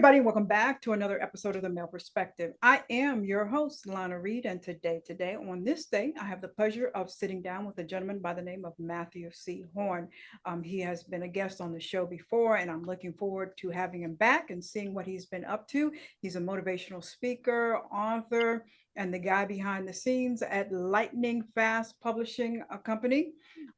everybody, and welcome back to another episode of The Male Perspective. I am your host, Lana Reid, and today, on this day, I have the pleasure of sitting down with a gentleman by the name of Matthew C. Horne. He has been a guest on the show before, and I'm looking forward to having him back and seeing what he's been up to. He's a motivational speaker, author, and the guy behind the scenes at Lightning Fast Publishing Company.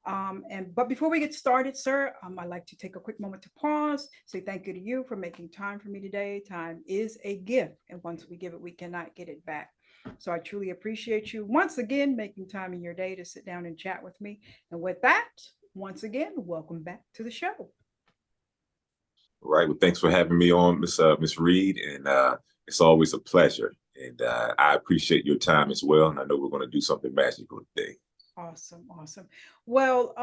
But before we get started, sir, I'd like to take a quick moment to pause, say thank you to you for making time for me today. Time is a gift, and once we give it, we cannot get it back. So I truly appreciate you once again making time in your day to sit down and chat with me. And with that, once again, welcome back to the show. All right. Well, thanks for having me on, Miss Reid, and it's always a pleasure. And I appreciate your time as well. And I know we're going to do something magical today. Awesome. Well,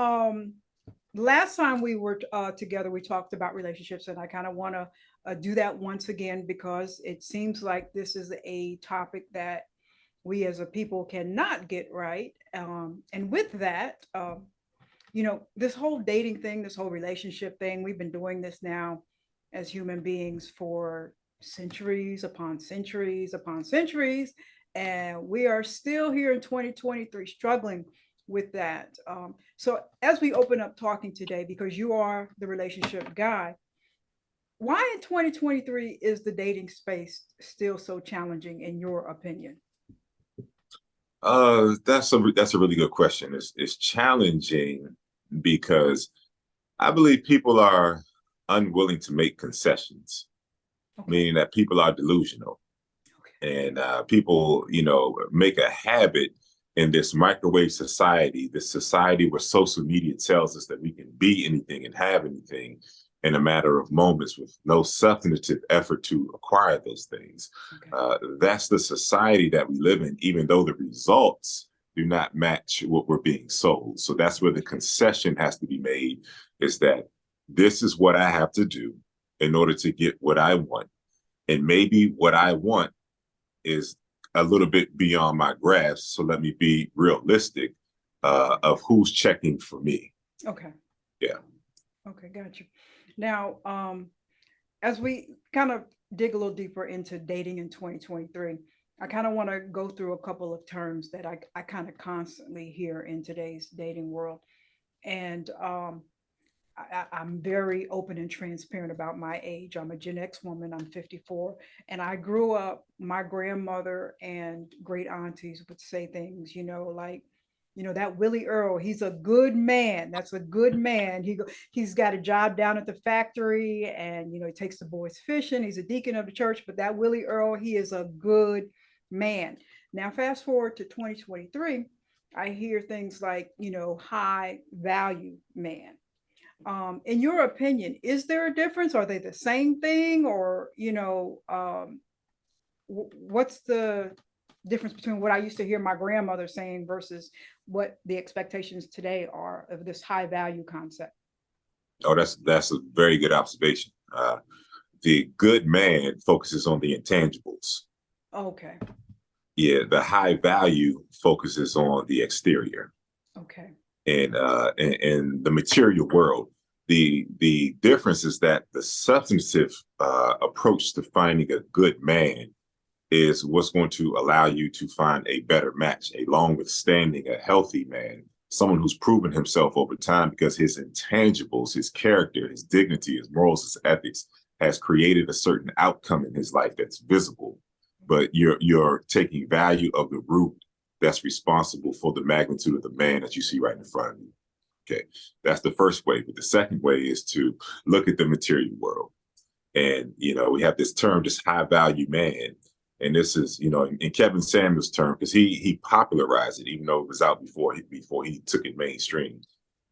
last time we were together, we talked about relationships, and I kind of want to do that once again because it seems like this is a topic that we as a people cannot get right. And with that, this whole dating thing, this whole relationship thing, we've been doing this now as human beings for centuries upon centuries upon centuries. And we are still here in 2023 struggling with that. So as we open up talking today, because you are the relationship guy, why in 2023 is the dating space still so challenging in your opinion? That's a really good question. It's challenging because I believe people are unwilling to make concessions, meaning that people are delusional. And people, make a habit in this microwave society, this society where social media tells us that we can be anything and have anything in a matter of moments with no substantive effort to acquire those things. That's the society that we live in, even though the results do not match what we're being sold. So that's where the concession has to be made, is that this is what I have to do in order to get what I want. And maybe what I want is a little bit beyond my grasp. So let me be realistic of who's checking for me. Okay. Yeah. Okay, got you. Now, as we kind of dig a little deeper into dating in 2023, I kind of want to go through a couple of terms that I kind of constantly hear in today's dating world. And I'm very open and transparent about my age. I'm a Gen X woman. I'm 54. And I grew up, my grandmother and great aunties would say things, like, that Willie Earl, he's a good man. That's a good man. He's got a job down at the factory, and, he takes the boys fishing. He's a deacon of the church, but that Willie Earl, he is a good man. Now, fast forward to 2023, I hear things like, high value man. In your opinion, is there a difference? Are they the same thing? Or, what's the difference between what I used to hear my grandmother saying versus what the expectations today are of this high value concept? Oh, that's a very good observation. The good man focuses on the intangibles. Okay. Yeah, the high value focuses on the exterior. Okay. In the material world. The difference is that the substantive approach to finding a good man is what's going to allow you to find a better match, a long withstanding, a healthy man, someone who's proven himself over time because his intangibles, his character, his dignity, his morals, his ethics has created a certain outcome in his life that's visible. But you're taking value of the root that's responsible for the magnitude of the man that you see right in front of you. Okay, that's the first way. But the second way is to look at the material world. And, we have this term, this high value man. And this is, in Kevin Samuels' term, because he popularized it, even though it was out before he took it mainstream.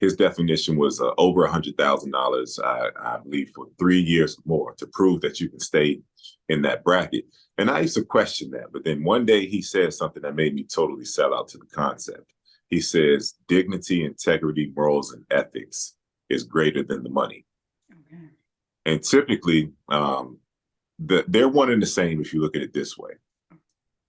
His definition was over $100,000, I believe, for 3 years or more to prove that you can stay in that bracket. And I used to question that. But then one day he said something that made me totally sell out to the concept. He says, dignity, integrity, morals, and ethics is greater than the money. Okay. And typically, they're one and the same if you look at it this way.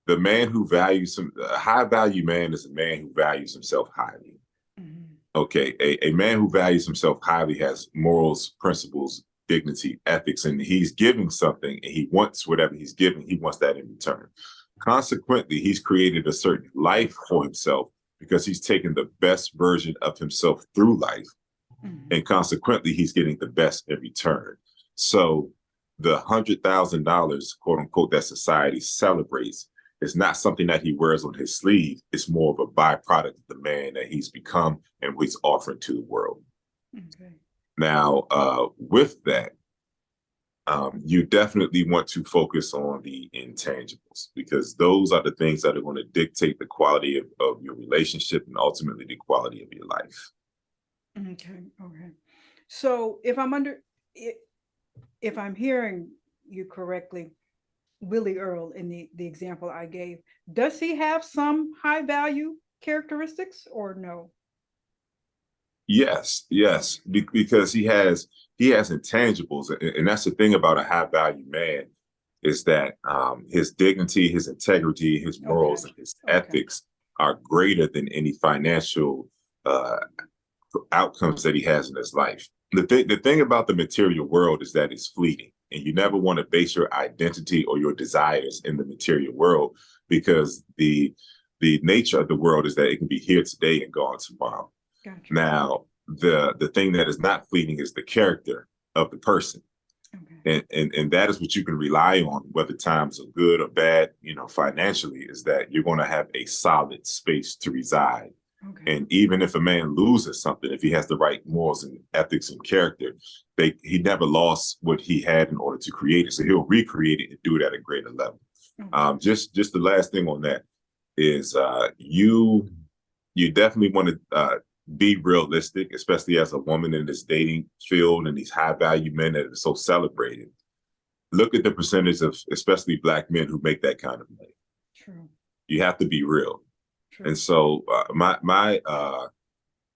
The man who values a high value man is a man who values himself highly. Mm-hmm. Okay, a man who values himself highly has morals, principles, dignity, ethics, and he's giving something and he wants whatever he's giving, he wants that in return. Consequently, he's created a certain life for himself because he's taken the best version of himself through life. And consequently, he's getting the best in return. So the $100,000, quote unquote, that society celebrates is not something that he wears on his sleeve. It's more of a byproduct of the man that he's become and what he's offering to the world. Okay. Now, with that, you definitely want to focus on the intangibles because those are the things that are going to dictate the quality of your relationship and ultimately the quality of your life. Okay. Okay. So if I'm hearing you correctly, Willie Earl in the example I gave, does he have some high value characteristics or no? Yes, yes, because he has intangibles, and that's the thing about a high value man is that his dignity, his integrity, his Okay. morals, and his Okay. ethics are greater than any financial uh, outcomes that he has in his life. The thing about the material world is that it's fleeting, and you never want to base your identity or your desires in the material world because the nature of the world is that it can be here today and gone tomorrow. Gotcha. Now, the thing that is not fleeting is the character of the person. Okay. And that is what you can rely on, whether times are good or bad, financially, is that you're going to have a solid space to reside. Okay. And even if a man loses something, if he has the right morals and ethics and character, he never lost what he had in order to create it. So he'll recreate it and do it at a greater level. Okay. Just the last thing on that is you definitely want to be realistic, especially as a woman in this dating field and these high value men that are so celebrated. Look at the percentage of especially Black men who make that kind of money. True. You have to be real. True. And so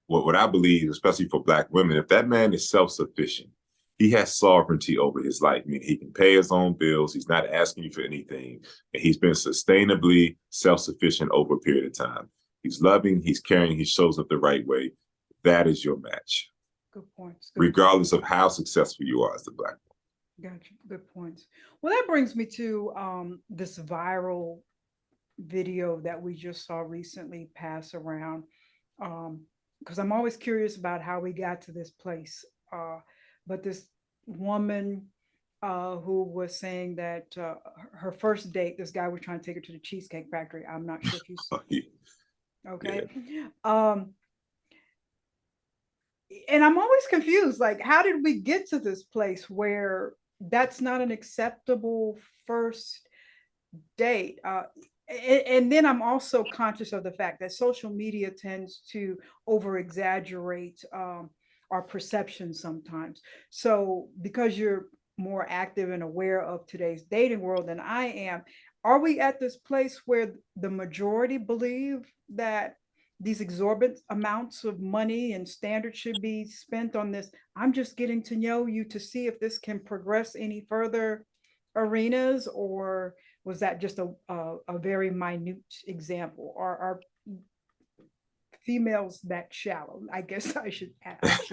what I believe, especially for Black women, if that man is self-sufficient, he has sovereignty over his life. I mean, he can pay his own bills. He's not asking you for anything. And he's been sustainably self-sufficient over a period of time. He's loving, he's caring, he shows up the right way. That is your match. Good points. Regardless of how successful you are as a Black woman. Gotcha. Good points. Well, that brings me to this viral video that we just saw recently pass around. Because I'm always curious about how we got to this place. But this woman who was saying that her first date, this guy was trying to take her to the Cheesecake Factory. I'm not sure if you okay. Yeah. And I'm always confused, like, how did we get to this place where that's not an acceptable first date? And then I'm also conscious of the fact that social media tends to over exaggerate our perception sometimes. So because you're more active and aware of today's dating world than I am, are we at this place where the majority believe that these exorbitant amounts of money and standards should be spent on this? I'm just getting to know you to see if this can progress any further arenas, or was that just a very minute example? Are females that shallow? I guess I should ask.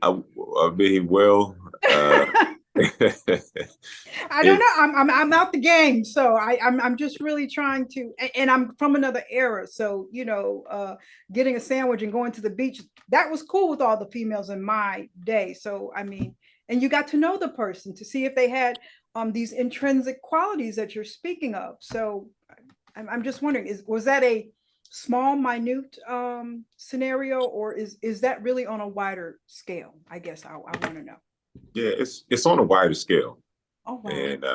I mean, well, I don't know. I'm out the game, so I'm just really trying to, and I'm from another era, so getting a sandwich and going to the beach, that was cool with all the females in my day. So I mean, and you got to know the person to see if they had these intrinsic qualities that you're speaking of. So I'm just wondering, was that a small, minute scenario, or is that really on a wider scale? I guess I want to know. Yeah, it's on a wider scale. Oh wow. And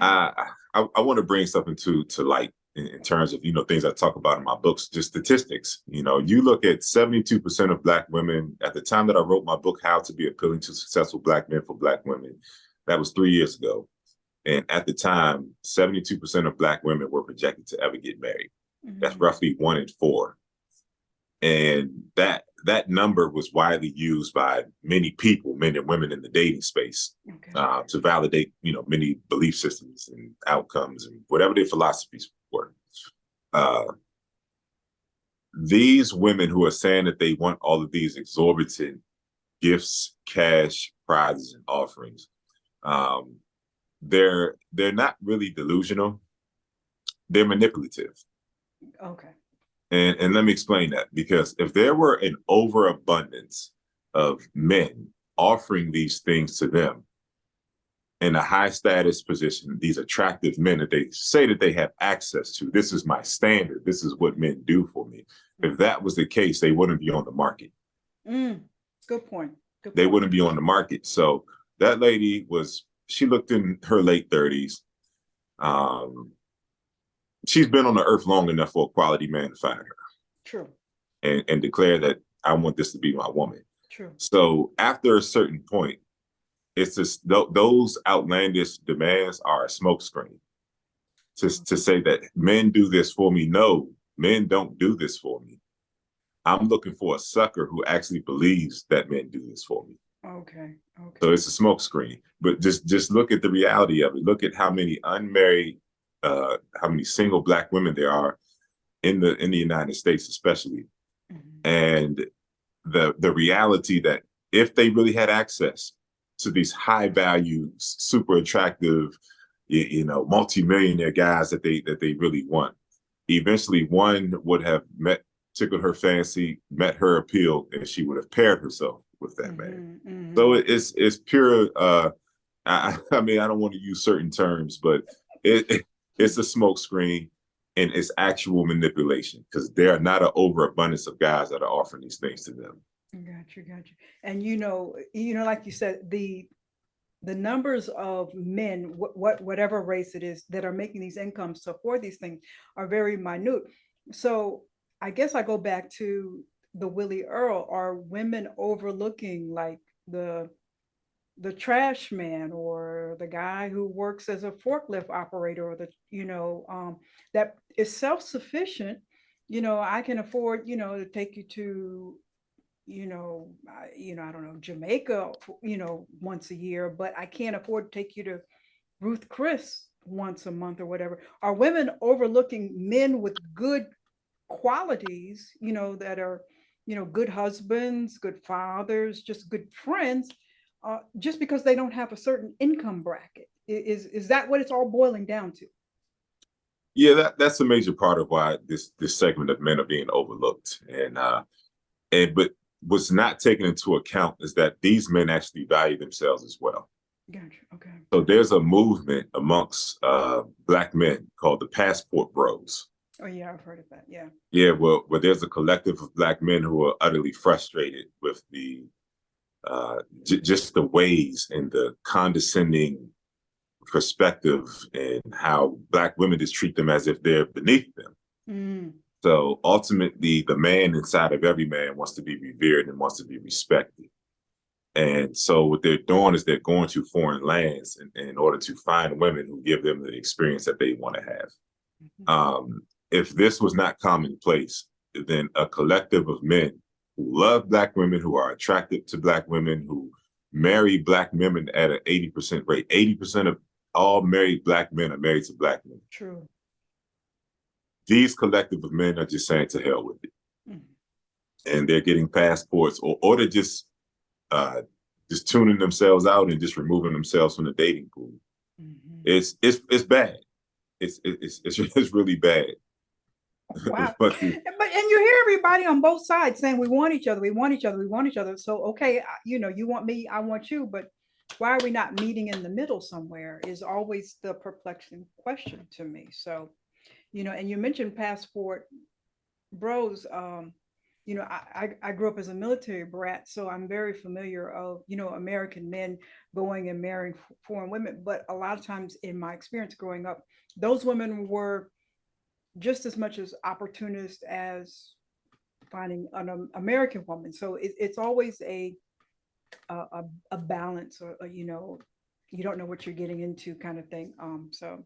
Wow. I want to bring something to light in terms of things I talk about in my books, just statistics. You look at 72% of Black women at the time that I wrote my book, How to Be Appealing to Successful Black Men for Black Women. That was 3 years ago. And at the time, 72% of Black women were projected to ever get married. That's roughly 1 in 4. And that number was widely used by many people, men and women in the dating space, to validate, many belief systems and outcomes and whatever their philosophies were. these women who are saying that they want all of these exorbitant gifts, cash, prizes, and offerings, um, they're not really delusional. They're manipulative. Okay. And let me explain that, because if there were an overabundance of men offering these things to them in a high status position, these attractive men that they say that they have access to, this is my standard, this is what men do for me. If that was the case, they wouldn't be on the market. Good point. They wouldn't be on the market. So that lady she looked in her late 30s. She's been on the earth long enough for a quality man to find her. True. And declare that I want this to be my woman. True. So after a certain point, it's just those outlandish demands are a smokescreen to say that men do this for me. No, men don't do this for me. I'm looking for a sucker who actually believes that men do this for me. Okay. So it's a smokescreen. But just look at the reality of it. Look at how many unmarried, how many single Black women there are in the United States, especially. And the reality that if they really had access to these high value, super attractive, multi-millionaire guys that they really want, eventually one would have tickled her fancy, met her appeal, and she would have paired herself with that man. So it's pure. I mean, I don't want to use certain terms, but it's a smokescreen. And it's actual manipulation, because there are not an overabundance of guys that are offering these things to them. Got you. And like you said, the numbers of men, whatever race it is, that are making these incomes to afford these things are very minute. So I guess I go back to the Willie Earl. Are women overlooking like the trash man, or the guy who works as a forklift operator, or that is self-sufficient? I can afford, to take you to, I don't know, Jamaica, once a year, but I can't afford to take you to Ruth Chris once a month or whatever. Are women overlooking men with good qualities, that are, good husbands, good fathers, just good friends, just because they don't have a certain income bracket? Is that what it's all boiling down to? Yeah, that's a major part of why this segment of men are being overlooked. But what's not taken into account is that these men actually value themselves as well. Gotcha. Okay. So there's a movement amongst Black men called the Passport Bros. Oh yeah, I've heard of that. Yeah. Yeah, well, where there's a collective of Black men who are utterly frustrated with the just the ways and the condescending perspective and how Black women just treat them as if they're beneath them. So ultimately, the man inside of every man wants to be revered and wants to be respected. And so what they're doing is they're going to foreign lands in order to find women who give them the experience that they want to have. If this was not commonplace, then a collective of men who love Black women, who are attracted to Black women, who marry Black women at an 80% rate. 80% of all married Black men are married to Black women. True. These collective of men are just saying to hell with it. And they're getting passports, or they're just tuning themselves out and just removing themselves from the dating pool. It's bad. It's really bad. Wow. And you hear everybody on both sides saying we want each other. So okay, you want me, I want you, but why are we not meeting in the middle somewhere is always the perplexing question to me. So, and you mentioned Passport Bros. I grew up as a military brat, so I'm very familiar of, American men going and marrying foreign women. But a lot of times in my experience growing up, those women were just as much as opportunist as finding an American woman. So it's always a balance, or you don't know what you're getting into, kind of thing. So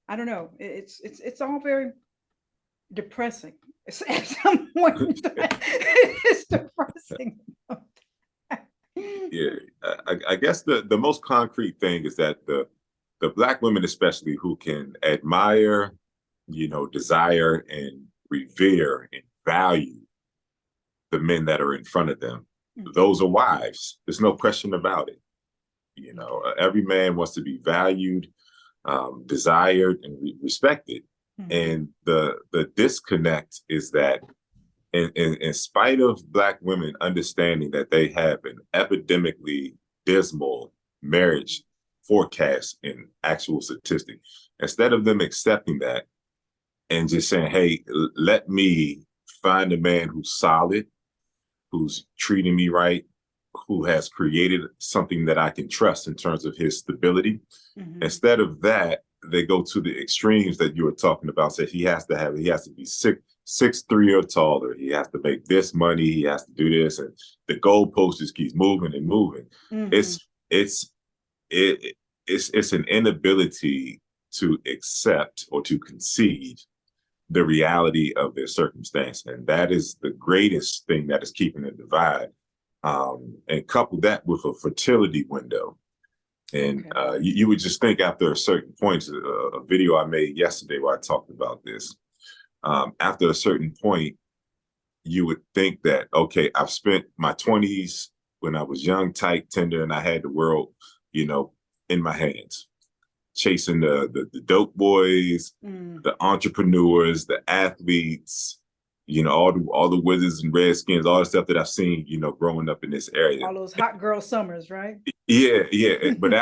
I don't know. It's all very depressing. It's depressing. Yeah, I guess the most concrete thing is that the Black women, especially, who can admire, desire and revere and value the men that are in front of them. Mhm. Those are wives. There's no question about it. You know, every man wants to be valued, desired, and respected. Mhm. And the disconnect is that in spite of Black women understanding that they have an epidemically dismal marriage forecast in actual statistic, instead of them accepting that and just saying, hey, let me find a man who's solid, who's treating me right, who has created something that I can trust in terms of his stability. Mhm. Instead of that, they go to the extremes that you were talking about. Say he has to be 6'3" or taller. He has to make this money. He has to do this, and the goalpost just keeps moving and moving. Mhm. It's it it's an inability to accept or to concede the reality of their circumstance, and that is the greatest thing that is keeping the divide. And couple that with a fertility window. And Okay. you would just think after a certain point, a video I made yesterday where I talked about this, after a certain point, you would think that, okay, I've spent my 20s when I was young, tight, tender, and I had the world, you know, in my hands, chasing the dope boys, Mm. the entrepreneurs, the athletes, you know, all the Wizards and Redskins, all the stuff that I've seen, you know, growing up in this area. All those hot girl summers, right? Yeah, yeah. But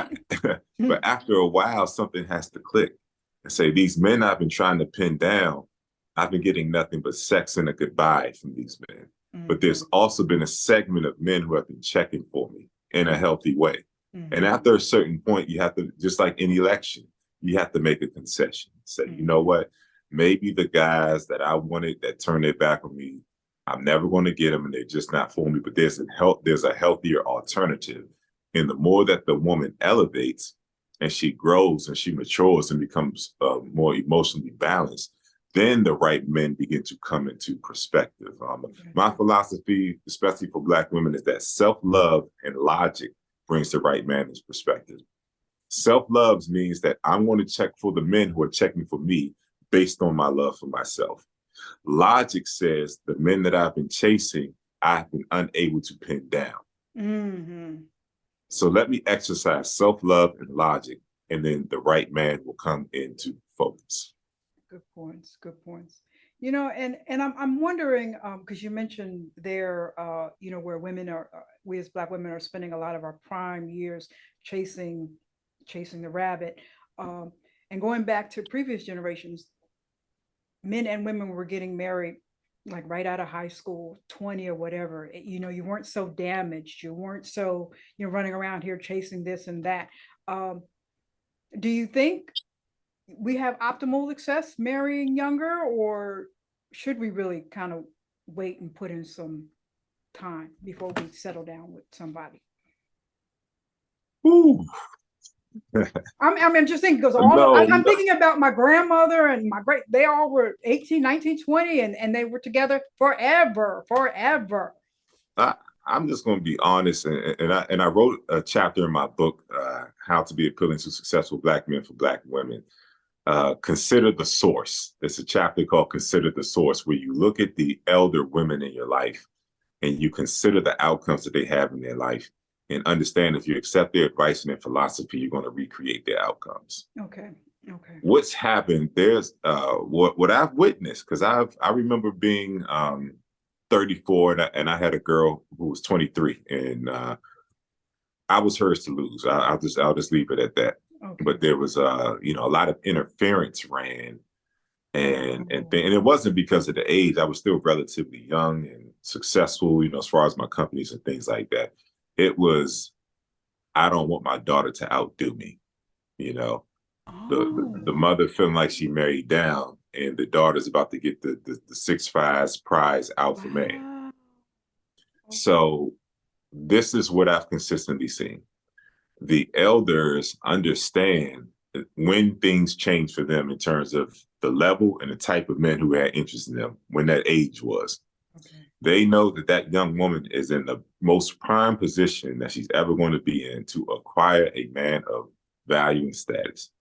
after a while, something has to click and say, these men I've been trying to pin down, I've been getting nothing but sex and a goodbye from these men. But there's Mhm. also been a segment of men who have been checking for me in a healthy way. And Mhm. after a certain point, you have to, just like any election, you have to make a concession. Say, you know Mhm. what? Maybe the guys that I wanted that turned their back on me, I'm never going to get them, and they're just not for me. But there's a healthier alternative. And the more that the woman elevates and she grows and she matures and becomes more emotionally balanced, then the right men begin to come into perspective. My Gotcha. philosophy, especially for Black women, is that self-love and logic brings the right man into perspective. Self-love means that I'm going to check for the men who are checking for me based on my love for myself. Logic says the men that I've been chasing, I've been unable to pin down. Mhm. So let me exercise self-love and logic, and then the right man will come into focus. Good points. Good points. You know, and I'm wondering, because you mentioned there, you know, where women are, we as Black women are spending a lot of our prime years chasing, chasing the rabbit, um, and going back to previous generations, men and women were getting married like right out of high school, 20 or whatever. You know, you weren't so damaged. You weren't so, you know, running around here chasing this and that. Um, do you think we have optimal success marrying younger, or should we really kind of wait and put in some time before we settle down with somebody? Ooh. I'm just thinking because all of, No, I'm no. thinking about my grandmother and my great, they all were 18, 19, 20, and they were together forever, forever. I, I'm just going to be honest, and I wrote a chapter in my book, "How to Be Appealing to Successful Black Men for Black Women." Consider the source. It's a chapter called "Consider the Source," where you look at the elder women in your life and you consider the outcomes that they have in their life, and understand if you accept their advice and their philosophy, you're going to recreate their outcomes. Okay. Okay. What's happened? There's what I've witnessed, because I remember being 34, and I had a girl who was 23, and I was hers to lose. I'll just leave it at that. Okay. But there was you know, a lot of interference ran, Oh. and it wasn't because of the age. I was still relatively young and successful, you know, as far as my companies and things like that. It was, I don't want my daughter to outdo me, you know. The Oh. mother feeling like she married down, and the daughter's about to get the 6'5" prize alpha man. Wow. Okay. So this is what I've consistently seen. The elders understand when things change for them in terms of the level and the type of men who had interest in them when that age was. Okay. They know that that young woman is in the most prime position that she's ever going to be in to acquire a man of value and status.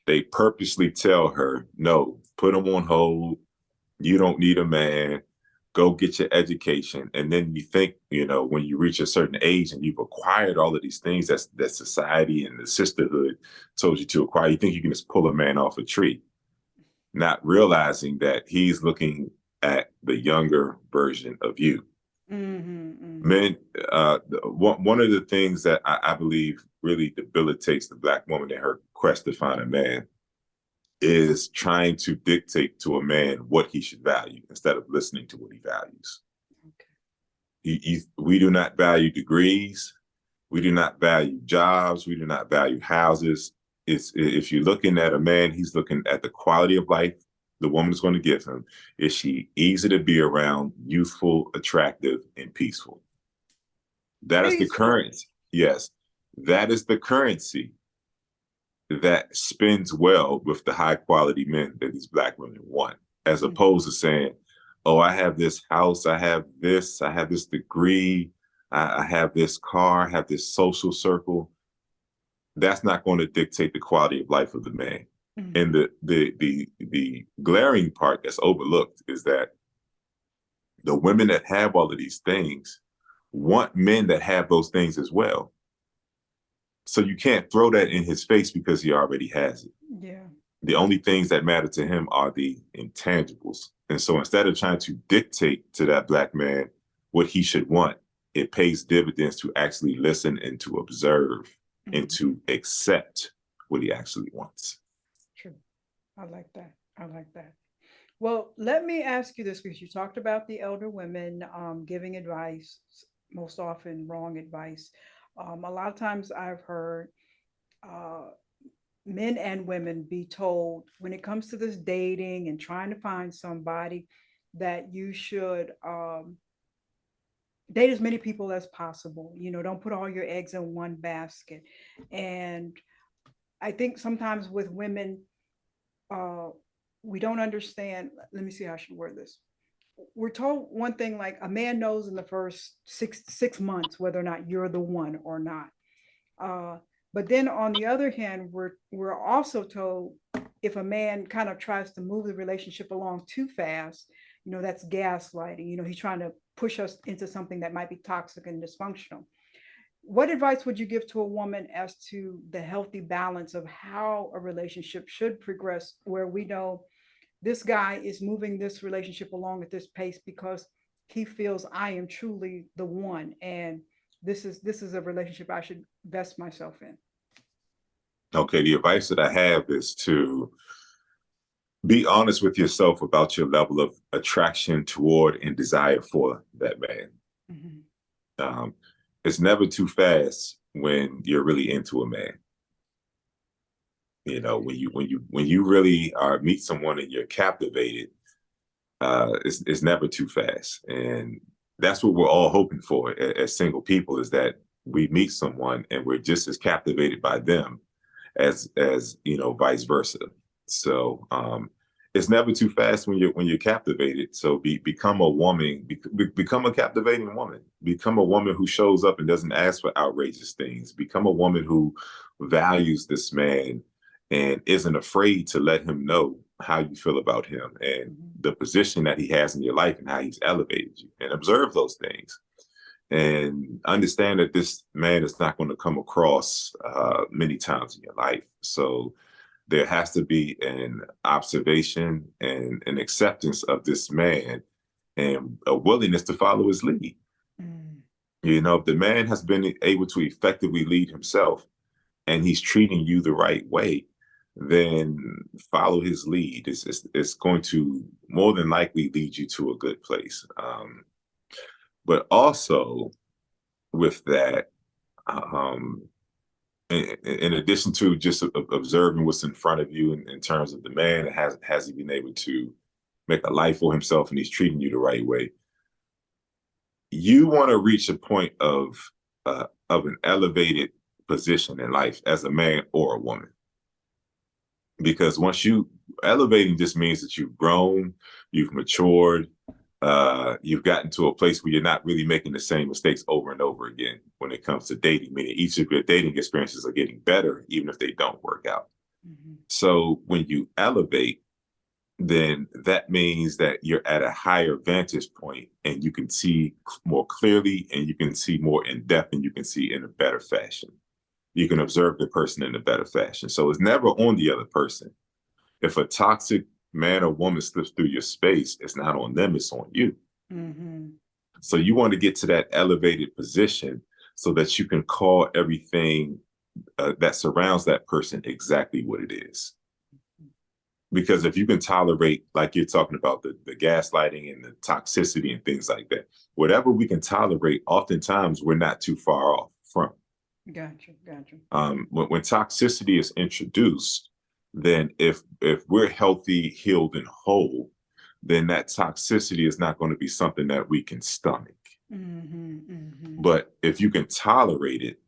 They purposely tell her, no, put him on hold, You don't need a man. Go get your education. And then you think, when you reach a certain age and you've acquired all of these things that society and the sisterhood told you to acquire, you think you can just pull a man off a tree, not realizing that he's looking at the younger version of you. Mm-hmm, mm-hmm. Men, one of the things that I believe really debilitates the Black woman in her quest to find a man is trying to dictate to a man what he should value instead of listening to what he values. Okay. We do not value degrees. We do not value jobs. We do not value houses. If you're looking at a man, he's looking at the quality of life the woman is going to give him. Is she easy to be around, youthful, attractive, and peaceful? That is the Peaceful. currency. Yes, that is the currency that spins well with the high quality men that these Black women want, as Mm-hmm. opposed to saying, oh, I have this house, I have this degree, I have this car, I have this social circle. That's not going to dictate the quality of life of the man. And Mm-hmm. the glaring part that's overlooked is that the women that have all of these things want men that have those things as well. So you can't throw that in his face because he already has it. Yeah. The only things that matter to him are the intangibles. And so instead of trying to dictate to that Black man what he should want, it pays dividends to actually listen and to observe and Mm-hmm. to accept what he actually wants. True. I like that. I like that. Well, let me ask you this because you talked about the elder women giving advice, most often wrong advice. A lot of times I've heard uh, men and women be told when it comes to this dating and trying to find somebody that you should date as many people as possible. Don't put all your eggs in one basket. And I think sometimes with women, uh, we don't understand. Let me see how I should word this. We're told one thing like a man knows in the first six months whether or not you're the one or not. Uh, but then on the other hand, we're also told if a man kind of tries to move the relationship along too fast, that's gaslighting. He's trying to push us into something that might be toxic and dysfunctional. What advice would you give to a woman as to the healthy balance of how a relationship should progress where we know this guy is moving this relationship along at this pace because he feels I am truly the one and this is a relationship I should invest myself in. Okay, the advice that I have is to be honest with yourself about your level of attraction toward and desire for that man. Mm-hmm. Um, it's never too fast when you're really into a man. Okay. When you really meet someone and you're captivated, it's never too fast, and that's what we're all hoping for as single people, is that we meet someone and we're just as captivated by them as vice versa. So it's never too fast when you're captivated. So become a woman, become a captivating woman, become a woman who shows up and doesn't ask for outrageous things, become a woman who values this man and isn't afraid to let him know how you feel about him and Mm-hmm. the position that he has in your life and how he's elevated you, and observe those things and understand that this man is not going to come across many times in your life. So there has to be an observation and an acceptance of this man and a willingness to follow his lead. Mm-hmm. If the man has been able to effectively lead himself and he's treating you the right way, then follow his lead. It's going to more than likely lead you to a good place. But also with that, um, in addition to just observing what's in front of you in terms of the man, has he been able to make a life for himself and he's treating you the right way? You want to reach a point of an elevated position in life as a man or a woman, because once you elevating just means that you've grown, you've matured, you've gotten to a place where you're not really making the same mistakes over and over again when it comes to dating, meaning each of your dating experiences are getting better, even if they don't work out. Mm-hmm. So when you elevate, then that means that you're at a higher vantage point and you can see more clearly and you can see more in depth and you can see in a better fashion. You can observe the person in a better fashion. So it's never on the other person. If a toxic man or woman slips through your space, it's not on them, it's on you. Mm-hmm. So you want to get to that elevated position so that you can call everything that surrounds that person exactly what it is. Because if you can tolerate, like you're talking about, the gaslighting and the toxicity and things like that, whatever we can tolerate, oftentimes we're not too far off from. Gotcha, gotcha. When toxicity is introduced, then if we're healthy, healed, and whole, then that toxicity is not going to be something that we can stomach. Mm-hmm, mm-hmm. But if you can tolerate it,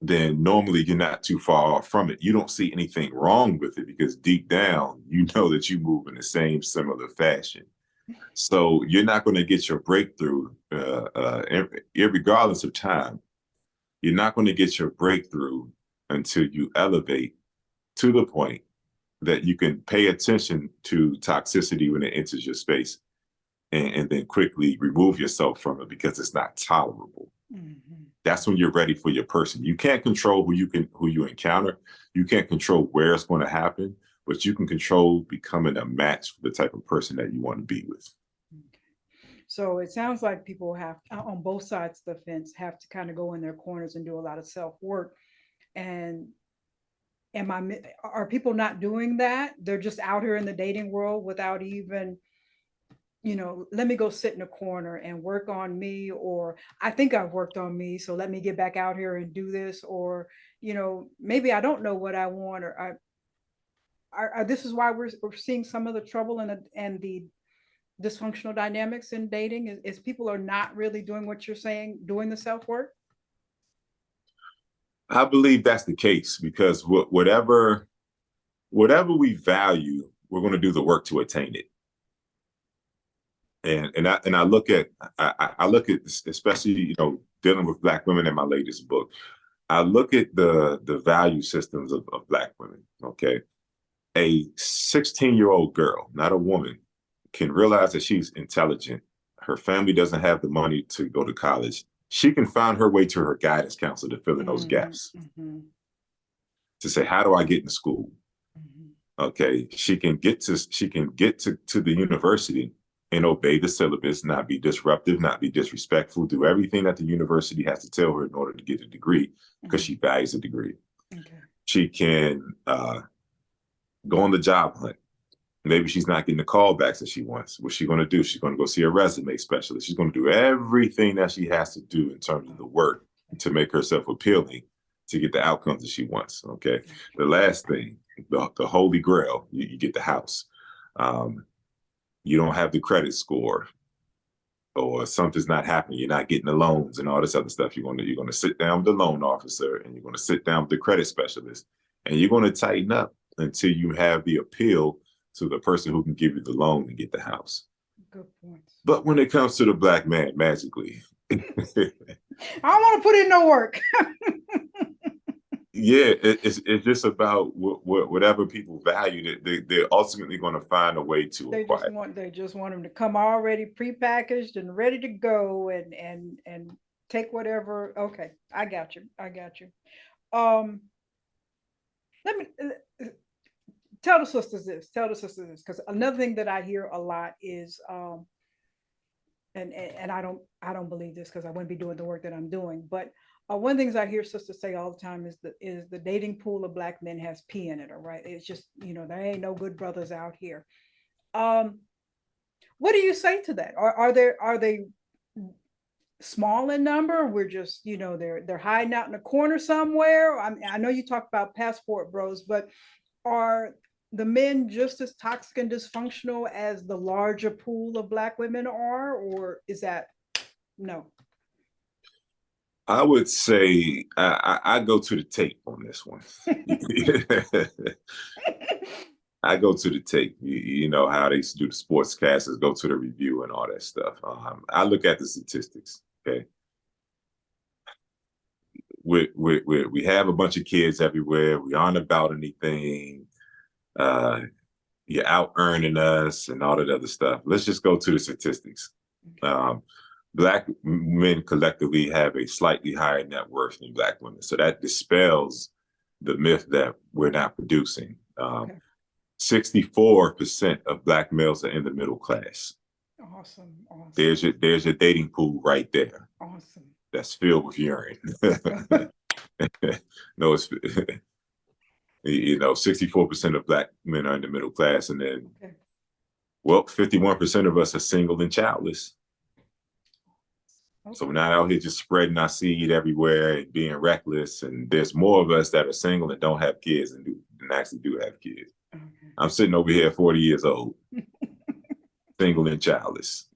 then normally you're not too far off from it. You don't see anything wrong with it because deep down, you know that you move in the same similar fashion. So you're not going to get your breakthrough, regardless of time. You're not going to get your breakthrough until you elevate to the point that you can pay attention to toxicity when it enters your space and then quickly remove yourself from it because it's not tolerable. Mm-hmm. That's when you're ready for your person. You can't control who you encounter. You can't control where it's going to happen, but you can control becoming a match for the type of person that you want to be with. So it sounds like people have, on both sides of the fence, have to kind of go in their corners and do a lot of self work. And are people not doing that? They're just out here in the dating world without even, let me go sit in a corner and work on me, or I think I've worked on me, so let me get back out here and do this, or maybe I don't know what I want, or this is why we're seeing some of the trouble and the dysfunctional dynamics in dating is people are not really doing what you're saying, doing the self work. I believe that's the case because whatever we value, we're going to do the work to attain it. And I look at I look at, especially dealing with Black women in my latest book. I look at the value systems of Black women. Okay, a 16-year-old girl, not a woman, can realize that she's intelligent. Her family doesn't have the money to go to college. She can find her way to her guidance counselor to fill in those gaps. Mm-hmm. To say, how do I get in school? Mm-hmm. Okay, she can get to the university and obey the syllabus, not be disruptive, not be disrespectful, do everything that the university has to tell her in order to get a degree because she values a degree. Okay. She can go on the job hunt. Maybe she's not getting the callbacks that she wants. What's she going to do? She's going to go see a resume specialist. She's going to do everything that she has to do in terms of the work to make herself appealing to get the outcomes that she wants. Okay. The last thing, the holy grail, you get the house. You don't have the credit score, or something's not happening. You're not getting the loans and all this other stuff. You're going to sit down with the loan officer and you're going to sit down with the credit specialist and you're going to tighten up until you have the appeal to the person who can give you the loan and get the house. Good points. But when it comes to the Black man, magically, I don't want to put in no work. yeah, it's just about whatever people value. They're ultimately going to find a way to acquire. They just want them to come already prepackaged and ready to go and take whatever. Okay, I got you. Let me tell the sisters this. Because another thing that I hear a lot is and I don't believe this because I wouldn't be doing the work that I'm doing. But one of the things I hear sisters say all the time is the dating pool of Black men has pee in it. All right, it's just there ain't no good brothers out here. What do you say to that? Are they small in number? We're just they're hiding out in a corner somewhere. I know you talk about passport bros, but are the men just as toxic and dysfunctional as the larger pool of Black women are, or is that no? I would say I go to the tape on this one. I go to the tape. You know how they used to do the sportscasters, go to the review and all that stuff. I look at the statistics. Okay, we have a bunch of kids everywhere. We aren't about anything. you're out earning us and all that other stuff. Let's just go to the statistics. Black men collectively have a slightly higher net worth than Black women. So that dispels the myth that we're not producing. Okay. 64% of Black males are in the middle class. Awesome. Awesome. There's your dating pool right there. Awesome. That's filled with urine. No, it's 64% of Black men are in the middle class, and then, Okay. well, 51% of us are single and childless. Okay. So we're not out here just spreading our seed everywhere and being reckless. And there's more of us that are single and don't have kids and actually do have kids. Okay. I'm sitting over here 40 years old, single and childless.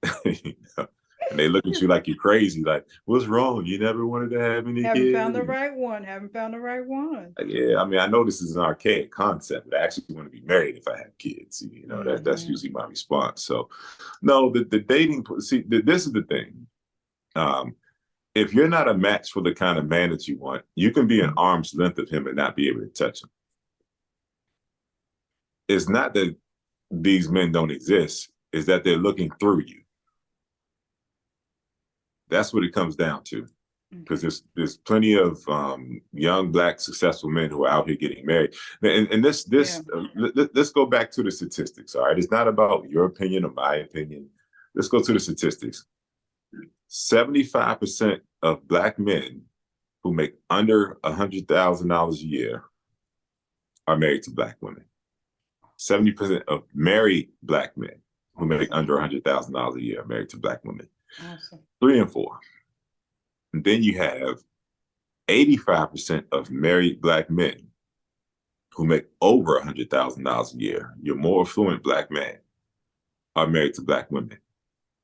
And they look at you like you're crazy. Like, what's wrong? You never wanted to have any Haven't kids? found the right one. Haven't found the right one. Yeah, I mean, I know this is an archaic concept, but I actually want to be married if I have kids. That's usually my response. So, no, the dating. See, this is the thing. If you're not a match for the kind of man that you want, you can be an arm's length of him and not be able to touch him. It's not that these men don't exist, it's that they're looking through you. That's what it comes down to. Because there's plenty of young Black successful men who are out here getting married. And let's go back to the statistics. All right, it's not about your opinion or my opinion. Let's go to the statistics. 75% of Black men who make under $100,000 a year are married to Black women. 70% of married Black men who make under $100,000 a year are married to Black women. Awesome. 3 and 4. And then you have 85% of married Black men who make over $100,000 a year. Your more affluent Black men are married to Black women.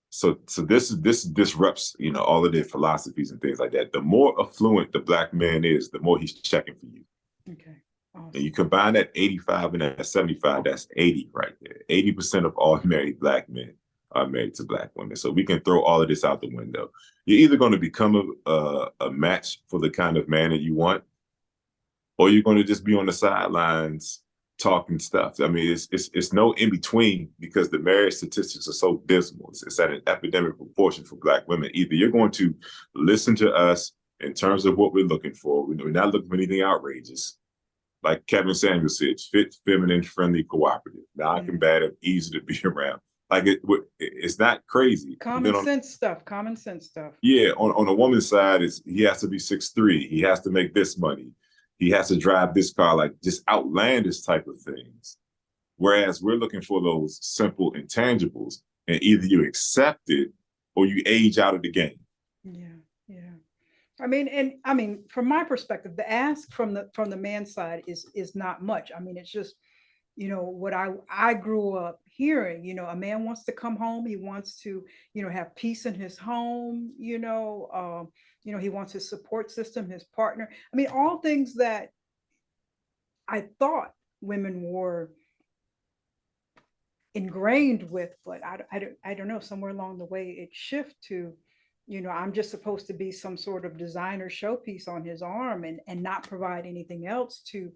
So this disrupts, all of their philosophies and things like that. The more affluent the Black man is, the more he's checking for you. Okay. Awesome. And you combine that 85 and that 75, that's 80 right there. 80% of all married Black men are married to Black women. So we can throw all of this out the window. You're either going to become a match for the kind of man that you want, or you're going to just be on the sidelines talking stuff. I mean, it's no in between, because the marriage statistics are so dismal. It's at an epidemic proportion for Black women. Either you're going to listen to us in terms of what we're looking for. We're not looking for anything outrageous. Like Kevin Samuel said, fit, feminine, friendly, cooperative, non-combative, easy to be around. Like it's not crazy. Common sense stuff. Yeah, on a woman's side, he has to be 6'3". He has to make this money. He has to drive this car, like just outlandish type of things. Whereas we're looking for those simple intangibles, and either you accept it or you age out of the game. Yeah. I mean, from my perspective, the ask from the man's side is not much. I mean, it's just, what I grew up hearing. A man wants to come home. He wants to, have peace in his home. He wants his support system, his partner. I mean, all things that I thought women were ingrained with, but I don't know. Somewhere along the way, it shifted to, I'm just supposed to be some sort of designer showpiece on his arm and not provide anything else to,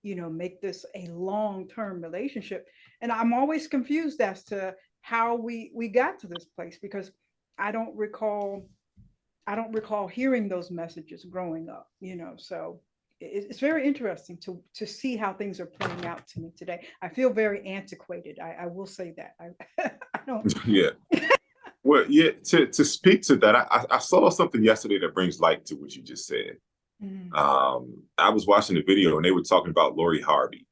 make this a long-term relationship. And I'm always confused as to how we got to this place, because I don't recall hearing those messages growing up, so it's very interesting to see how things are playing out to me today. I feel very antiquated. I will say that. I don't. Yeah. Well, yeah, to speak to that, I saw something yesterday that brings light to what you just said. I was watching a video and they were talking about Harvey.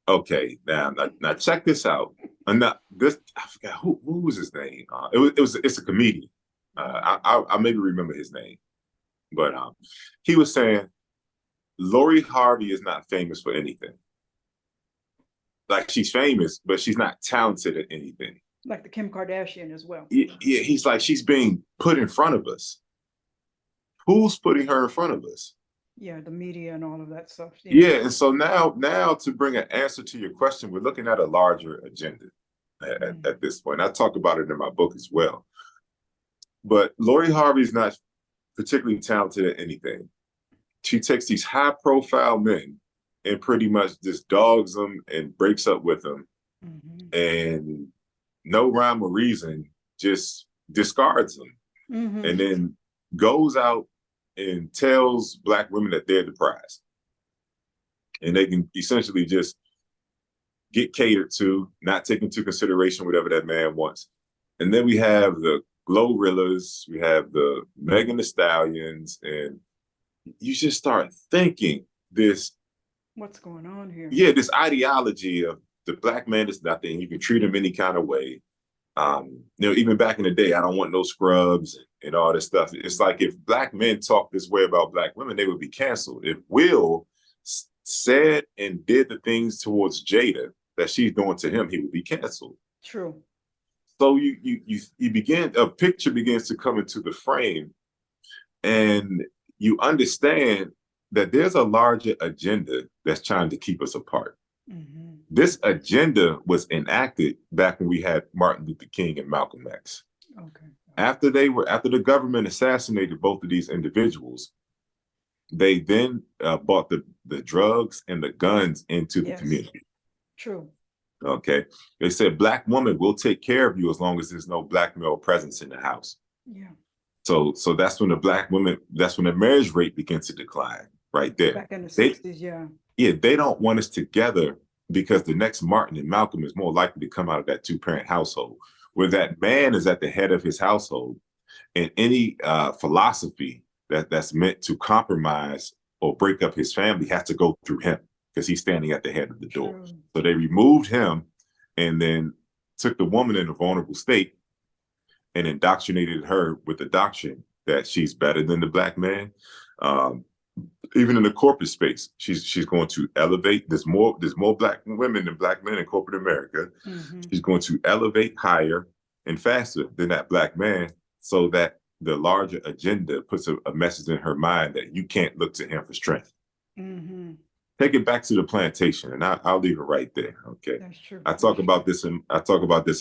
Okay, now check this out. And I forgot who was his name. It's a comedian. I maybe remember his name, but he was saying Harvey is not famous for anything. Like, she's famous, but she's not talented at anything. Like the Kim Kardashian as well. Yeah, he's like, she's being put in front of us. Who's putting her in front of us? Yeah, the media and all of that stuff. Yeah, and so now to bring an answer to your question, we're looking at a larger agenda at this point. I talk about it in my book as well. But Harvey is not particularly talented at anything. She takes these high-profile men and pretty much just dogs them and breaks up with them, Mm-hmm. and no rhyme or reason, just discards them, Mm-hmm. and then goes out and tells Black women that they're the prize, and they can essentially just get catered to, not take into consideration whatever that man wants. And then we have the Glorrillas, we have the Megan Thee Stallions, and you just start thinking this, What's going on here? yeah, this ideology of the Black man is nothing. You can treat him any kind of way. Even back in the day, I don't want no scrubs and all this stuff. It's like if Black men talk this way about Black women, they would be canceled. If Will said and did the things towards Jada that she's doing to him, he would be canceled. True. So you begin, a picture begins to come into the frame, and you understand that there's a larger agenda that's trying to keep us apart. Mm-hmm. This agenda was enacted back when we had Martin Luther King and Malcolm X. Okay. After the government assassinated both of these individuals, they then brought the drugs and the guns into the community. True. Okay. They said, Black woman will take care of you as long as there's no Black male presence in the house. Yeah. So that's when that's when the marriage rate begins to decline right there. Back in the 60s, yeah. Yeah, they don't want us together because the next Martin and Malcolm is more likely to come out of that two-parent household, where that man is at the head of his household, and any philosophy that's meant to compromise or break up his family has to go through him because he's standing at the head of the door. True. So they removed him and then took the woman in a vulnerable state and indoctrinated her with the doctrine that she's better than the Black man. Even in the corporate space, she's going to elevate. There's more Black women than Black men in corporate America. Mm-hmm. She's going to elevate higher and faster than that Black man, so that the larger agenda puts a message in her mind that you can't look to him for strength. Mm-hmm. Take it back to the plantation, and I'll leave it right there. Okay, that's true. I talk about this in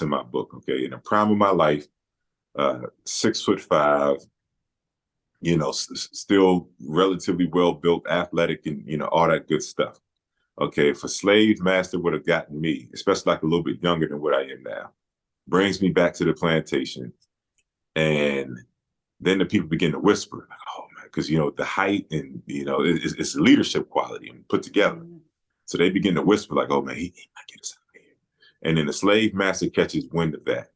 my book. Okay, in the prime of my life, 6'5", still relatively well built, athletic, and all that good stuff. Okay, if a slave master would have gotten me, especially like a little bit younger than what I am now, brings me back to the plantation, and then the people begin to whisper, like, oh man, because the height and it's leadership quality and put together. Mm-hmm. So they begin to whisper like, oh man, he might get us out of here. And then the slave master catches wind of that.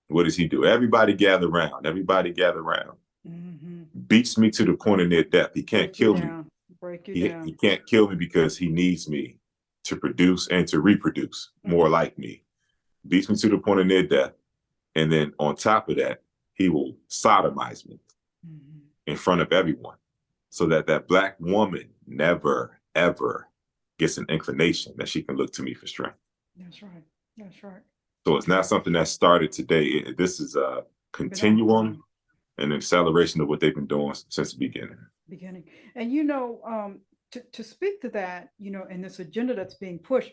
What does he do? Everybody gather around. Mm-hmm. Beats me to the point of near death. He can't kill me. Break you down. He can't kill me because he needs me to produce and to reproduce more like me. Beats me to the point of near death. And then on top of that, he will sodomize me in front of everyone, so that Black woman never, ever gets an inclination that she can look to me for strength. That's right. That's right. So it's not something that started today. This is a continuum, an acceleration of what they've been doing since the beginning. And to speak to that, and this agenda that's being pushed,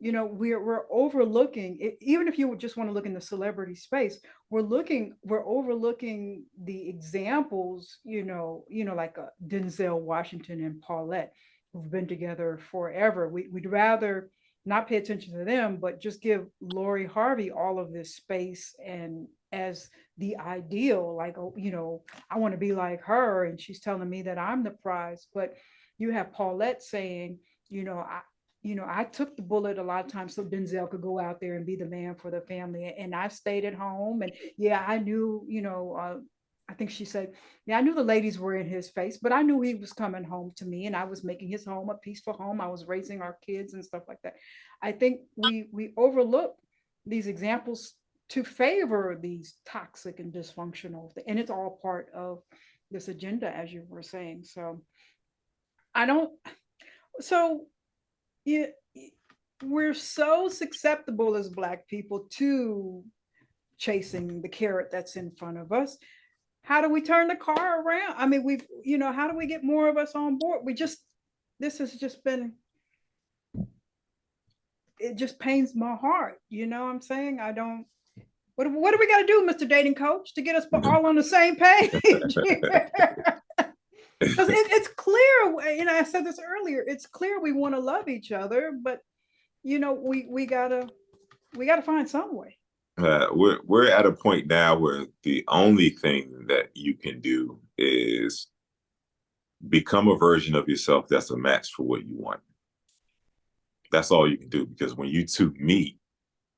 we're overlooking, even if you would just want to look in the celebrity space, we're overlooking the examples, like Denzel Washington and Paulette, who've been together forever. We'd rather not pay attention to them, but just give Lori Harvey all of this space and as the ideal, like, I want to be like her, and she's telling me that I'm the prize. But you have Paulette saying, I took the bullet a lot of times so Denzel could go out there and be the man for the family. And I stayed at home. And yeah, I knew, I think she said, yeah, I knew the ladies were in his face, but I knew he was coming home to me and I was making his home a peaceful home. I was raising our kids and stuff like that. I think we overlook these examples to favor these toxic and dysfunctional, and it's all part of this agenda, as you were saying. So yeah, we're so susceptible as Black people to chasing the carrot that's in front of us. How do we turn the car around? I mean, how do we get more of us on board? This has just been, it just pains my heart. You know what I'm saying? What do we got to do, Mr. Dating Coach, to get us all on the same page? Because it's clear, and I said this earlier, it's clear we want to love each other, but we gotta find some way. We're at a point now where the only thing that you can do is become a version of yourself that's a match for what you want. That's all you can do, because when you two meet,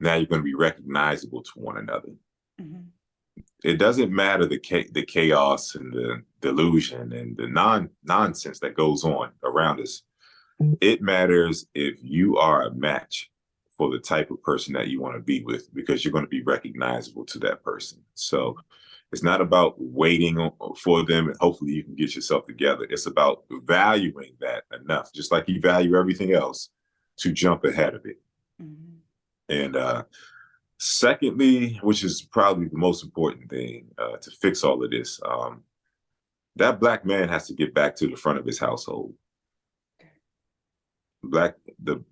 now you're going to be recognizable to one another. Mm-hmm. It doesn't matter the chaos and the delusion and the nonsense that goes on around us. It matters if you are a match for the type of person that you want to be with, because you're going to be recognizable to that person. So it's not about waiting for them and hopefully you can get yourself together. It's about valuing that enough, just like you value everything else, to jump ahead of it. Mm-hmm. And secondly, which is probably the most important thing to fix all of this, that black man has to get back to the front of his household. The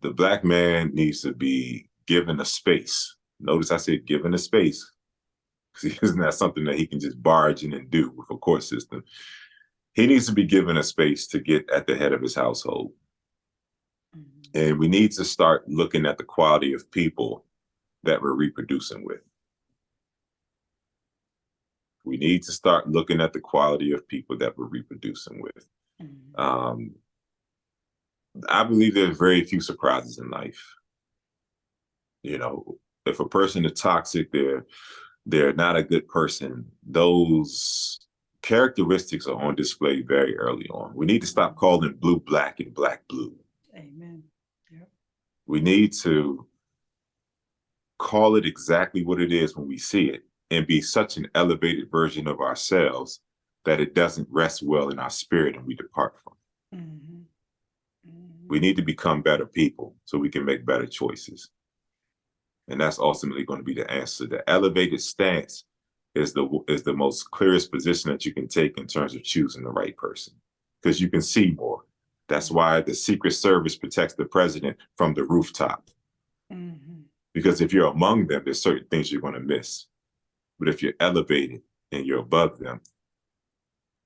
black man needs to be given a space. Notice I said given a space, because isn't that something that he can just barge in and do with a court system? He needs to be given a space to get at the head of his household. Mm-hmm. And we need to start looking at the quality of people that we're reproducing with. We need to start looking at the quality of people that we're reproducing with. Mm-hmm. I believe there's very few surprises in life. You know, if a person is toxic, they're not a good person. Those characteristics are on display very early on. We need to stop calling blue black and black blue. Amen. Yep. We need to call it exactly what it is when we see it, and be such an elevated version of ourselves that it doesn't rest well in our spirit and we depart from it. Mm-hmm. Mm-hmm. We need to become better people so we can make better choices. And that's ultimately going to be the answer. The elevated stance is the most clearest position that you can take in terms of choosing the right person, because you can see more. That's why the Secret Service protects the president from the rooftop. Mm-hmm. Because if you're among them, there's certain things you're going to miss. But if you're elevated and you're above them,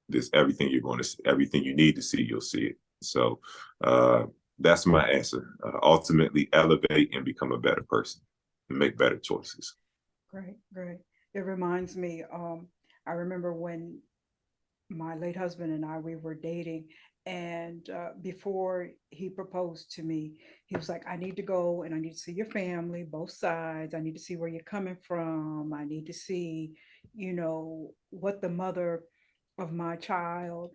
there's everything everything you need to see, you'll see it. So that's my answer. Ultimately, elevate and become a better person and make better choices. Great, great. It reminds me, I remember when my late husband and we were dating, and before he proposed to me, he was like, I need to go and I need to see your family, both sides. I need to see where you're coming from. I need to see, what the mother of my child,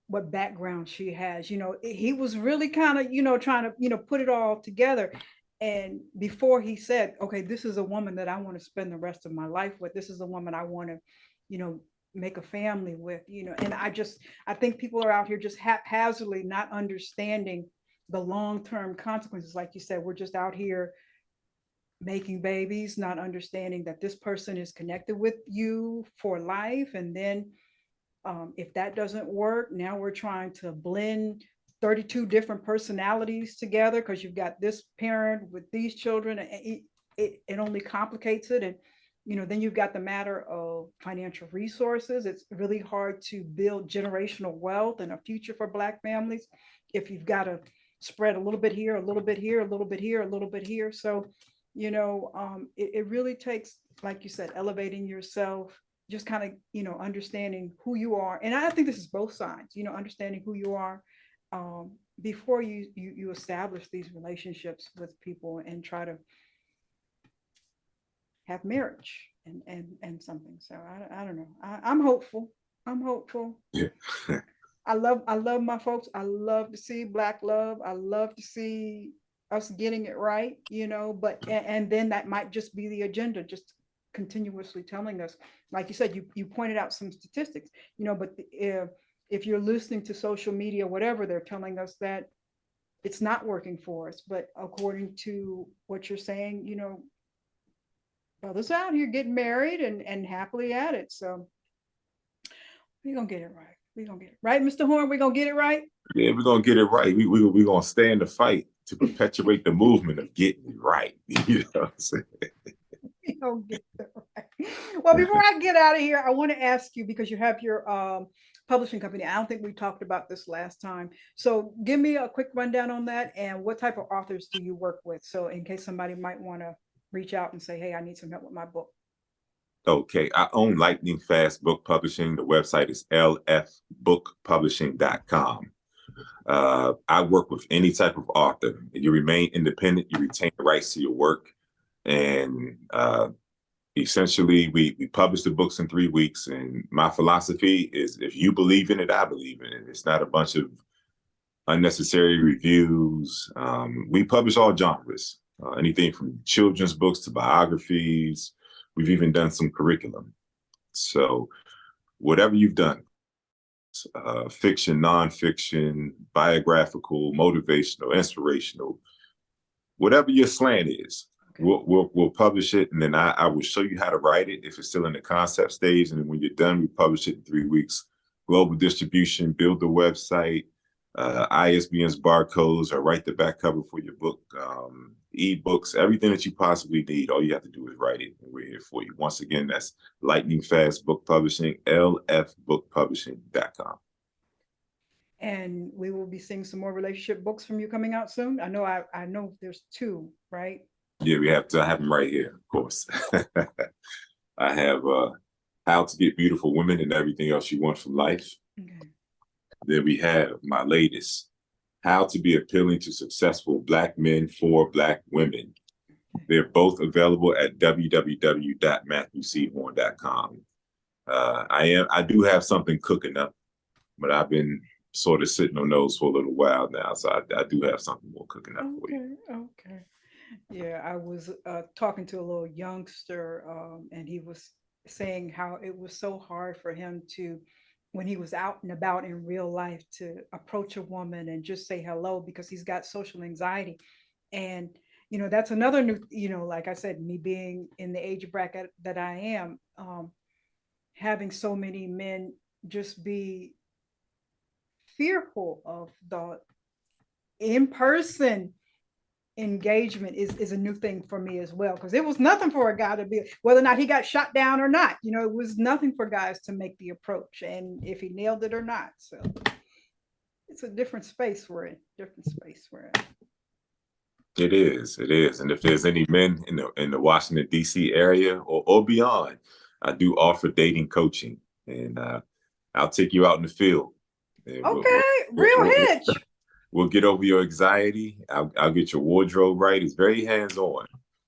what background she has. He was really kind of, trying to, put it all together. And before he said, okay, this is a woman that I want to spend the rest of my life with, this is a woman I want to, make a family with, and I think people are out here just haphazardly not understanding the long-term consequences. Like you said, we're just out here making babies, not understanding that this person is connected with you for life. And then if that doesn't work, now we're trying to blend 32 different personalities together because you've got this parent with these children, and it only complicates it. And then you've got the matter of financial resources. It's really hard to build generational wealth and a future for Black families if you've got to spread a little bit here, a little bit here, a little bit here, a little bit here. So it really takes, like you said, elevating yourself, just kind of understanding who you are. And I think this is both sides, understanding who you are before you establish these relationships with people and try to have marriage and something. So I don't know. I'm hopeful. I'm hopeful. Yeah. I love my folks. I love to see Black love. I love to see us getting it right, but and then that might just be the agenda, just continuously telling us, like you said, you pointed out some statistics, but if you're listening to social media, whatever, they're telling us that it's not working for us. But according to what you're saying, brothers out here getting married and happily at it. So we're gonna get it right. We're gonna get it right, Mr. Horne. We're gonna get it right. Yeah, we're gonna get it right. We're gonna stay in the fight to perpetuate the movement of getting it right. You know what I'm saying? We gonna get it right. Well, before I get out of here, I want to ask you, because you have your publishing company. I don't think we talked about this last time. So give me a quick rundown on that, and what type of authors do you work with? So in case somebody might want to reach out and say, hey, I need some help with my book. Okay, I own Lightning Fast Book Publishing. The website is lfbookpublishing.com. I work with any type of author. You remain independent, you retain the rights to your work. And essentially, we publish the books in 3 weeks. And my philosophy is if you believe in it, I believe in it. It's not a bunch of unnecessary reviews. We publish all genres, anything from children's books to biographies. We've even done some curriculum. So whatever you've done, fiction, nonfiction, biographical, motivational, inspirational, whatever your slant is, Okay. we'll publish it, and then I will show you how to write it if it's still in the concept stage. And then when you're done, we publish it in 3 weeks. Global distribution, build the website, ISBNs, barcodes, or write the back cover for your book, ebooks, everything that you possibly need. All you have to do is write it, and we're here for you. Once again, that's Lightning Fast Book Publishing, lfbookpublishing.com. And we will be seeing some more relationship books from you coming out soon. I know there's 2, right? Yeah, we have to have them right here, of course. I have How to Get Beautiful Women and Everything Else You Want from Life. Okay. Then we have my latest, How to Be Appealing to Successful Black Men for Black Women. They're both available at www.matthewchorne.com. I do have something cooking up, but I've been sort of sitting on those for a little while now. So I do have something more cooking up for you. Okay. Yeah, I was talking to a little youngster, and he was saying how it was so hard for him to, when he was out and about in real life, to approach a woman and just say hello because he's got social anxiety. And, that's another new, like I said, me being in the age bracket that I am, having so many men just be fearful of the in-person engagement is a new thing for me as well, because it was nothing for a guy to be, whether or not he got shot down or not, it was nothing for guys to make the approach, and if he nailed it or not. So it's a different space we're in. It is. And if there's any men in the Washington, D.C. area or beyond, I do offer dating coaching, and I'll take you out in the field. Okay, real hitch. We'll get over your anxiety. I'll get your wardrobe right. It's very hands-on.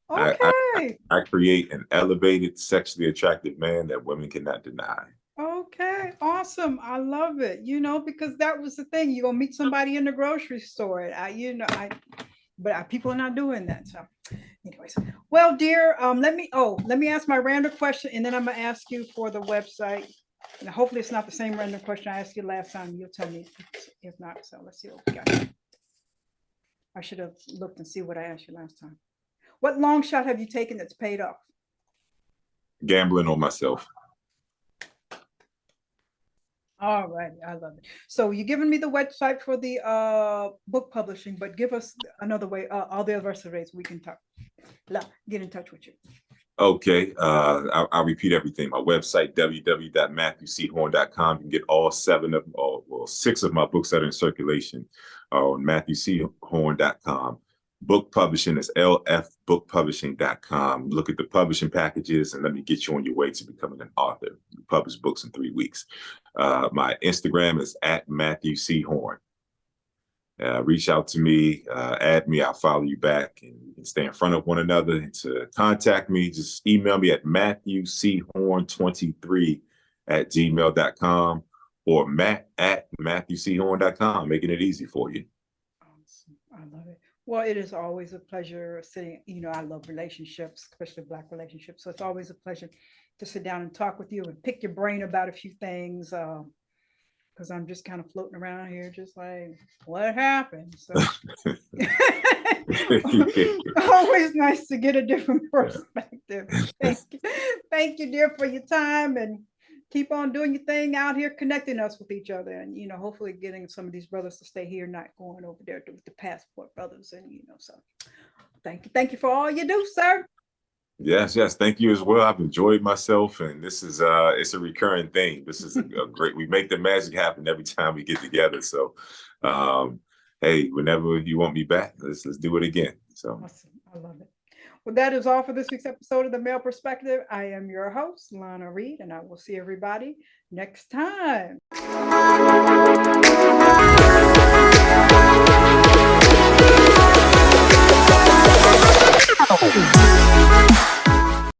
Okay. I create an elevated, sexually attractive man that women cannot deny. Okay, awesome. I love it. Because that was the thing. You're gonna meet somebody in the grocery store. But people are not doing that. So, anyways, well, dear, let me ask my random question, and then I'm gonna ask you for the website. And hopefully, it's not the same random question I asked you last time. You'll tell me if not. So let's see what we got. I should have looked and see what I asked you last time. What long shot have you taken that's paid off? Gambling on myself. All right, I love it. So you're giving me the website for the book publishing, but give us another way, all the other ways we can get in touch with you. Okay, I'll repeat everything. My website, www.matthewchorne.com. You can get all 6 of my books that are in circulation on matthewchorne.com. Book publishing is lfbookpublishing.com. Look at the publishing packages and let me get you on your way to becoming an author. You publish books in 3 weeks. My Instagram is @MatthewCHorne. Reach out to me, add me, I'll follow you back, and we can stay in front of one another. And to contact me, just email me at matthewchorne23@gmail.com or matt@matthewchorne.com, making it easy for you. Awesome. I love it. Well, it is always a pleasure sitting, I love relationships, especially Black relationships. So it's always a pleasure to sit down and talk with you and pick your brain about a few things. Because I'm just kind of floating around here, just like, what happened? So always nice to get a different perspective. Thank you, dear, for your time, and keep on doing your thing out here, connecting us with each other, and hopefully getting some of these brothers to stay here, not going over there with the passport brothers, and so thank you for all you do, sir. Yes, yes. Thank you as well. I've enjoyed myself, and this is it's a recurring thing. This is a great. We make the magic happen every time we get together. So, um, hey, whenever you want me back, let's do it again. So, Awesome. I love it. Well, that is all for this week's episode of The Male Perspective. I am your host, Lana Reid, and I will see everybody next time.